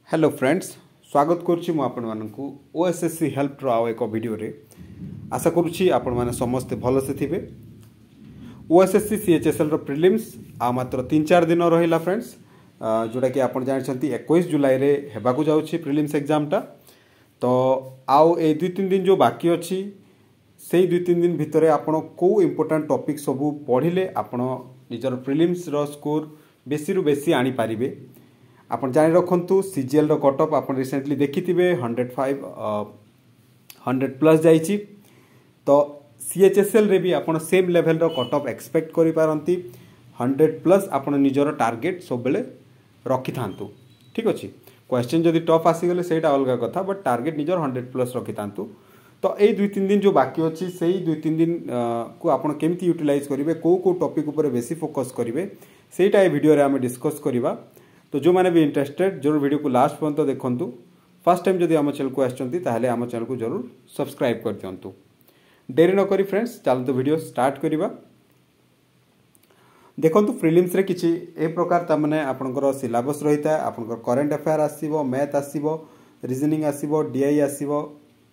Hello friends स्वागत करुच्ची आपण मानकु OSSC help रो आउ एक वीडियो रे आशा करुच्ची आपण माने समस्त भल से थिबे। ओएसएससी सीएचएसएल रो प्रीलिम्स आ मात्र 3-4 दिन रहिला फ्रेंड्स, जोटा कि आपण जानछंती 21 जुलाई रे हेबाकू जाउछि प्रीलिम्स एग्जाम टा। तो आउ ए 2-3 दिन जो बाकी अछि सेही 2-3 दिन भितरे आपण को इंपोर्टेंट टॉपिक सब पढ़िले आपण निजर प्रीलिम्स रो स्कोर बेसी रु बेसी आनी पारिबे। आपण जानि रखंतु सीजीएल रो कट ऑफ आपण रिसेंटली देखिथिबे 100 प्लस जाइछि। तो सीएचएसएल रे भी आपण सेम लेवल रो कट ऑफ एक्सपेक्ट करि पारंती। 100 प्लस आपण निजर टार्गेट सब बेले रखि थांतु, ठीक अछि। क्वेश्चन जदि टफ आसी गले सेटा अलगा कथा, बट टार्गेट निजर 100 प्लस रखि थांतु। तो ए 2-3 दिन जो बाकी अछि सेही 2-3 दिन को आपण केमति यूटिलाइज करिवे, को टॉपिक ऊपर बेसी फोकस करिवे, सेटा ए वीडियो रे हम डिस्कस करिवा। तो जो मैंने भी इंटरेस्टेड जरूर वीडियो को लास्ट पर्यंत देखंतु। फर्स्ट टाइम जदि आम चैनल को आछंती ताहले आम चैनल को जरूर सब्सक्राइब कर दियंतु। देरी न करी फ्रेंड्स चलतो वीडियो स्टार्ट करिवा। देखंतु प्रीलिम्स रे किछि ए प्रकार ता माने आपनकर सिलेबस रहिता, आपनकर करंट अफेयर आसीबो, मैथ आसीबो, रीजनिंग आसीबो, डीआई आसीबो,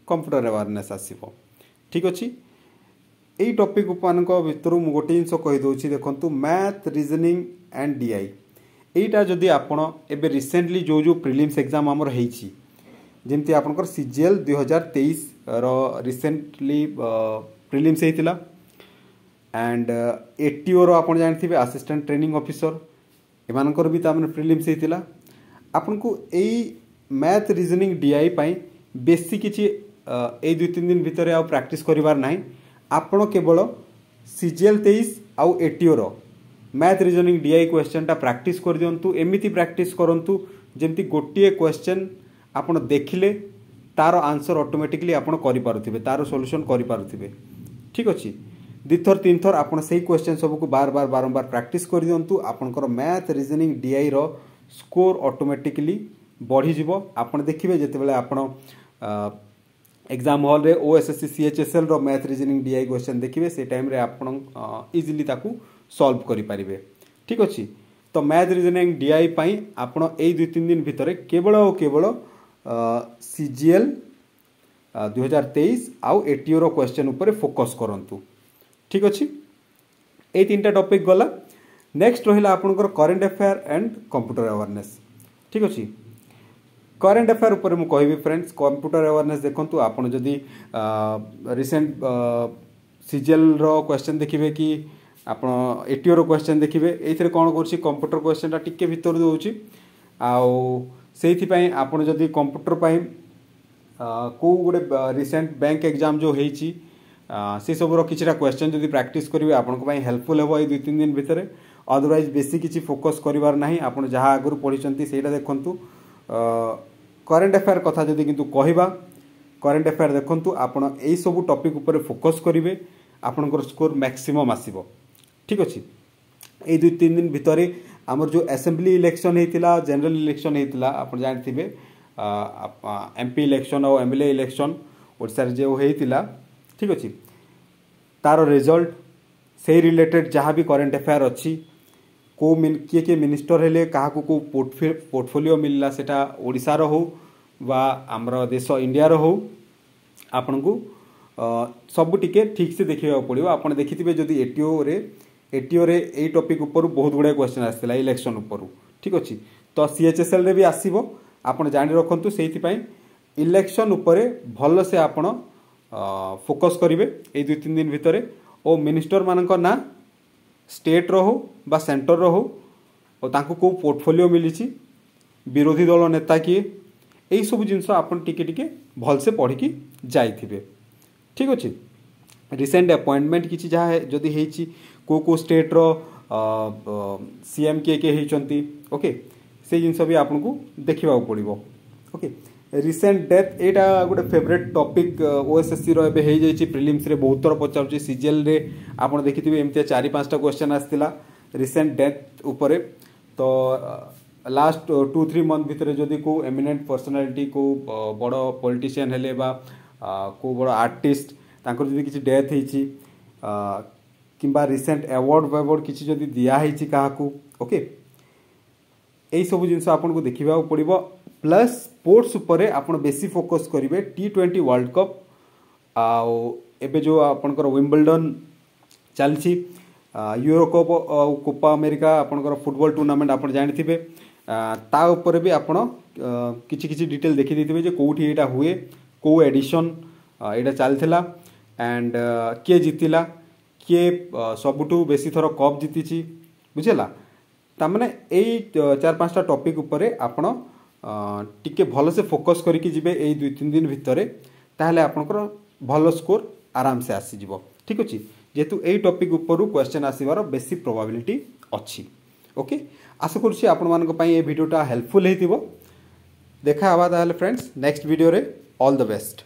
कंप्यूटर अवेयरनेस आसीबो, ठीक अछि। एई टॉपिक उपमानक भितरु मु गोटे जिंस कहि दोछि। देखंतु मैथ, रीजनिंग एंड डीआई एटा जदि आपण एबे रिसेंटली जो प्रीलिम्स एग्जाम हमर हेछि, जेमति आपनकर सीजीएल 2023 रो रिसेंटली प्रीलिम्स हेतिला एंड एटीओ रो आपण जानथिबे असिस्टेंट ट्रेनिंग ऑफिसर एमानकर भी तामने प्रीलिम्स हेतिला। आपनको एई मैथ, रीजनिंग, डीआई पई बेसी किछि ए 2-3 दिन भितरे आ प्रैक्टिस करिवार नाही। आपण केवल सीजीएल 23 आउ एटीओ रो मैथ, रीजनिंग, डीआई क्वेश्चन टा प्रैक्टिस कर दियंतु। एमिति प्रैक्टिस करंतु जेमति गोटिए क्वेश्चन आपण देखिले तार आंसर ऑटोमेटिकली आपण करि पारुथिबे, तार सॉल्यूशन करि पारुथिबे, ठीक अछि। दिथर तीन थर आपण सही क्वेश्चन सब को बार बार बारंबार प्रैक्टिस कर दियंतु। आपनकर मैथ, रीजनिंग, डीआई रो स्कोर ऑटोमेटिकली बढ़ी जिवो। आपण देखिबे जेतेबेले आपण एग्जाम हॉल रे ओएसएससी सीएचएसएल रो मैथ, रीजनिंग, डीआई क्वेश्चन देखिबे से टाइम रे आपण इजीली ताकू सॉल्व करि पारिबे, ठीक अछि। तो मैथ, रीजनिंग, डीआई पई आपण ए 2-3 दिन भितरे केवल और केवल सीजीएल 2023 आउ एटीओ रो क्वेश्चन ऊपर फोकस करंतु, ठीक अछि। ए तीनटा टॉपिक गला। नेक्स्ट रहिला आपनकर current affair and computer awareness, ठीक अछि। करंट अफेयर ऊपर मु कहबी फ्रेंड्स। कंप्यूटर अवेयरनेस देखंतु आपण जदी रिसेंट सीजीएल रो क्वेश्चन देखिबे कि आपण एटीओ रो क्वेश्चन देखिबे, एथिरे कोन करछि कंप्यूटर क्वेश्चन टा टिके भितर दोउछि। आउ सेहि पई आपण जदी कंप्यूटर पई को गुडे रिसेंट बैंक एग्जाम जो हेछि से सब रो किछटा क्वेश्चन जदी प्रैक्टिस करिवे आपण को पई हेल्पफुल हेबो ए 2-3 दिन भितरे। अदरवाइज बेसी किछि फोकस करिवार नाही। आपण जहा आगुर पढिचंती सेटा देखंतु। करंट अफेयर कथा जदी किंतु कहिबा, करंट अफेयर देखंतु आपण एई सब टॉपिक ऊपर फोकस करिवे, आपनकर स्कोर मैक्सिमम आसीबो, ठीक अछि। ए 2-3 दिन भितरे हमर जो असेंबली इलेक्शन हेतिला, जनरल इलेक्शन हेतिला, आपण जानथिबे एमपी इलेक्शन और एमएलए इलेक्शन ओडिसा रे जे हेतिला, ठीक अछि। तार रिजल्ट से रिलेटेड जहाँ भी करंट अफेयर अच्छी को किए मिनिस्टर हेले क्या को पोर्टफोलियो मिलला सेटा ओडिसा रो हो बा आमर देश इंडिया रो हो, आपन को सब टिके ठीक से देखा पड़ो। आप देखिथे जदि एटीओ रे ए टॉपिक ऊपर बहुत गुड़ाए क्वेश्चन आसाला इलेक्शन ऊपर, ठीक अच्छे। तो सीएचएसएल रे भी आसीबो, आपण जानि रखंतु। सेहि पई इलेक्शन ऊपर भल से आपण फोकस करिवे ए 2-3 दिन भितरे। ओ मिनिस्टर मानक ना स्टेट रो हो बा सेंटर रो हो, और तांको को पोर्टफोलियो मिलिछि, विरोधी दल नेता किए, एई सब जिंस आपण टिके टिके भल से पढ़ी की जाइथिबे, ठीक अछि। रिसेंट अपॉइंटमेंट किछि जहा जदी हेछि को स्टेट रो सीएम के हेचंती, ओके, से जिंस भी आपन को देखिबा पड़िबो, ओके। रिसेंट डेथ एटा गोटे फेवरेट टॉपिक ओएसएससी रो एबे हे जाइछि। प्रीलिम्स रे बहुत थर पचाउछि। सीजीएल रे आपण देखिथिबे एमते 4-5टा क्वेश्चन आस्तिला रिसेंट डेथ ऊपर। तो लास्ट 2-3 मंथ भितरे जदी को एमिनेंट पर्सनालिटी को बड़ पॉलिटिशियन हेले बा को बड़ आर्टिस्ट तांकर जदी किछि डेथ हेछि किंबा रिसेंट अवार्ड किछि जदी दिया हेछि काहाकू, ओके, एई सब जिंस आपन को देखिबा पड़िबो। प्लस स्पोर्ट्स उपरे आपण बेसी फोकस करेंगे T20 वर्ल्ड कप आबे जो आपणकर विम्बलडन चलती यूरो कप कोपा अमेरिका आपणकर फुटबॉल टूर्नामेंट आप जानी ता ऊपर भी आपण किछि डिटेल देखी देथिबे जे कोठी एटा हुए को एडिशन एटा चलथिला एंड किए जीतिला किए सबुठू बेसी थर कप जीतिची बुझेला तामने एई 4-5टा टॉपिक उपरे आपण टिके भल से फोकस करिकि जिबे एई 2-3 दिन भितरे ताहले आपनकर भल स्कोर आराम से आसी जिवो ठीक अछि जेतु एई टॉपिक उपरु क्वेश्चन आसीबार बेसी प्रोबेबिलिटी अछि ओके आशा करूछि आपण मानक पई ए वीडियोटा हेल्पफुल हेतिबो देखा हवा ताहले फ्रेंड्स नेक्स्ट वीडियो रे ऑल द बेस्ट।